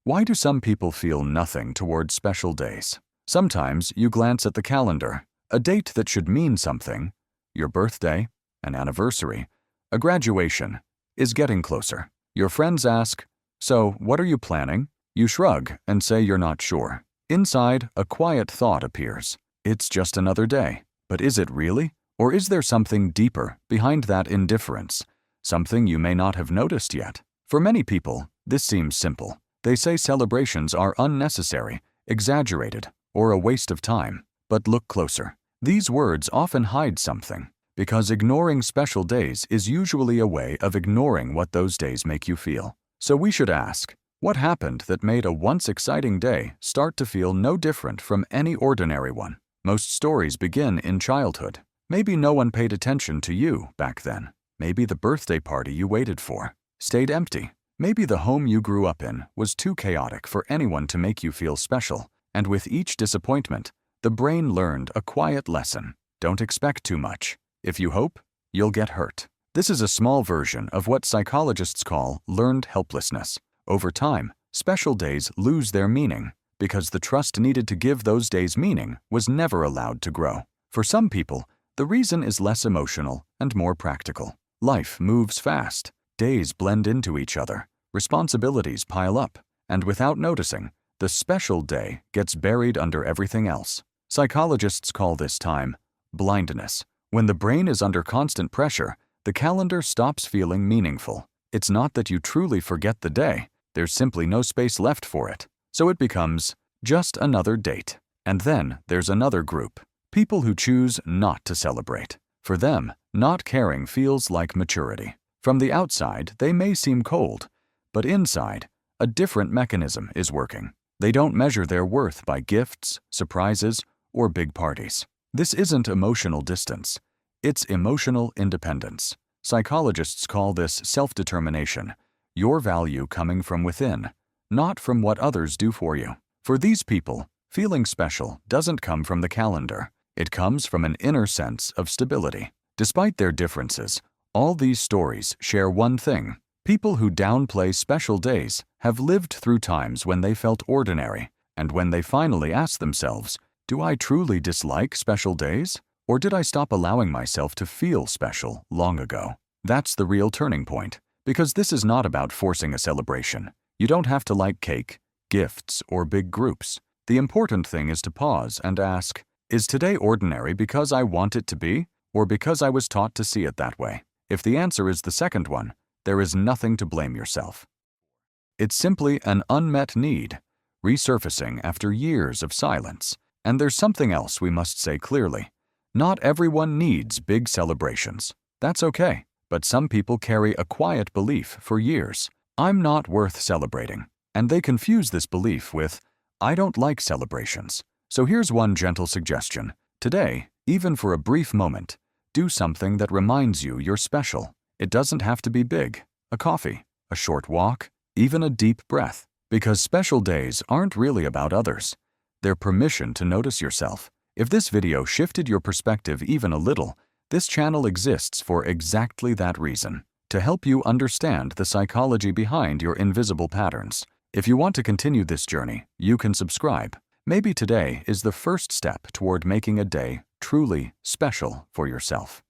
Why do some people feel nothing toward special days? Sometimes you glance at the calendar, a date that should mean something, your birthday, an anniversary, a graduation, is getting closer. Your friends ask, "So, what are you planning?" You shrug and say you're not sure. Inside, a quiet thought appears. It's just another day. But is it really? Or is there something deeper behind that indifference? Something you may not have noticed yet. For many people, this seems simple. They say celebrations are unnecessary, exaggerated, or a waste of time. But look closer. These words often hide something, because ignoring special days is usually a way of ignoring what those days make you feel. So we should ask, what happened that made a once exciting day start to feel no different from any ordinary one? Most stories begin in childhood. Maybe no one paid attention to you back then. Maybe the birthday party you waited for stayed empty. Maybe the home you grew up in was too chaotic for anyone to make you feel special. And with each disappointment, the brain learned a quiet lesson. Don't expect too much. If you hope, you'll get hurt. This is a small version of what psychologists call learned helplessness. Over time, special days lose their meaning because the trust needed to give those days meaning was never allowed to grow. For some people, the reason is less emotional and more practical. Life moves fast. Days blend into each other. Responsibilities pile up. And without noticing, the special day gets buried under everything else. Psychologists call this time blindness. When the brain is under constant pressure, the calendar stops feeling meaningful. It's not that you truly forget the day. There's simply no space left for it. So it becomes just another date. And then there's another group. People who choose not to celebrate. For them, not caring feels like maturity. From the outside, they may seem cold, but inside, a different mechanism is working. They don't measure their worth by gifts, surprises, or big parties. This isn't emotional distance. It's emotional independence. Psychologists call this self-determination, your value coming from within, not from what others do for you. For these people, feeling special doesn't come from the calendar. It comes from an inner sense of stability. Despite their differences, all these stories share one thing. People who downplay special days have lived through times when they felt ordinary, and when they finally ask themselves, do I truly dislike special days? Or did I stop allowing myself to feel special long ago? That's the real turning point, because this is not about forcing a celebration. You don't have to like cake, gifts, or big groups. The important thing is to pause and ask, is today ordinary because I want it to be, or because I was taught to see it that way? If the answer is the second one, there is nothing to blame yourself. It's simply an unmet need, resurfacing after years of silence. And there's something else we must say clearly. Not everyone needs big celebrations. That's okay. But some people carry a quiet belief for years. I'm not worth celebrating. And they confuse this belief with, I don't like celebrations. So here's one gentle suggestion. Today, even for a brief moment, do something that reminds you you're special. It doesn't have to be big. A coffee, a short walk, even a deep breath. Because special days aren't really about others. They're permission to notice yourself. If this video shifted your perspective even a little, this channel exists for exactly that reason, to help you understand the psychology behind your invisible patterns. If you want to continue this journey, you can subscribe. Maybe today is the first step toward making a day truly special for yourself.